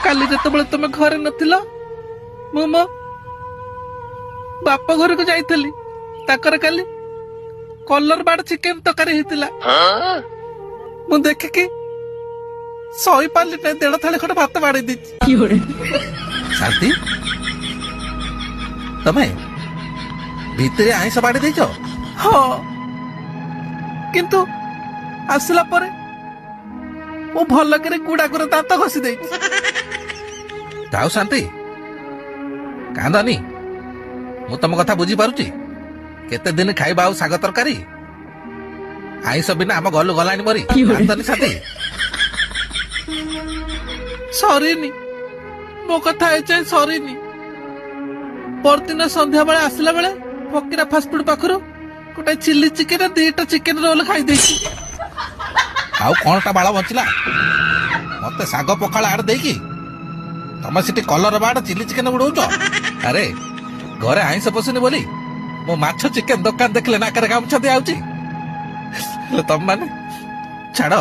କାଲି ଯେତେବେଳେ ତମେ ଘରେ ନଥିଲ ମୁଁ ମୋ ବାପ ଘରକୁ ଯାଇଥିଲି। ତାଙ୍କର କାଲି କଲର ବାଡ ଚିକେନ ତରକାରୀ ହେଇଥିଲା। ମୁଁ ଦେଖିକି ସହି ପାରିଲି ନାହିଁ, 1.5 ଥାଳି ଖଣ୍ଡେ ଭାତ ବାଡେଇ ଦେଇଛି। ଶାନ୍ତି, ତମେ ଭିତରେ ଆଇଁଷ ବାଡି ଦେଇଛ? ହଁ, କିନ୍ତୁ ଆସିଲା ପରେ ମୁଁ ଭଲ କରି କୁଡାକୁରେ ଦାନ୍ତ ଘଷି ଦେଇଛି। ଯାଉ ଶାନ୍ତି, କାନ୍ଦନି। ମୁଁ ତମ କଥା ବୁଝିପାରୁଛି। କେତେ ଦିନ ଖାଇବା ଆଉ ଶାଗ ତରକାରୀ? ଆଇଁଷ ବିନା ଆମ ଗଲୁ ଗଲାଣି ମରି। କାନ୍ଦନି ଶାନ୍ତି। ସରିନି, ମୋ କଥା ଏଯାଏଁ ସରିନି। ପରଦିନ ସନ୍ଧ୍ୟାବେଳେ ଆସିଲା ବେଳେ ଫକିରା ଫାଷ୍ଟଫୁଡ ପାଖରୁ ଗୋଟେ ଚିଲି ଚିକେନ 2ଟା ଚିକେନ ରୋଲ ଖାଇଦେଇଛି। ଆଉ କଣଟା ବାଳ ବଞ୍ଚିଲା? ମତେ ଶାଗ ପଖାଳ ଆଡ ଦେଇକି ତମେ ସେଠି କଲର ବାଡ ଚିଲି ଚିକେନ ଉଡଉଛ। ଆରେ ଘରେ ଆଇଁଷ ପଶୁନି ବୋଲି ମୁଁ ମାଛ ଚିକେନ ଦୋକାନ ଦେଖିଲେ ନାକରେ ଗାମୁଛା ଦିଆଉଛି। ହେଲେ ତମ ମାନେ ଛାଡ।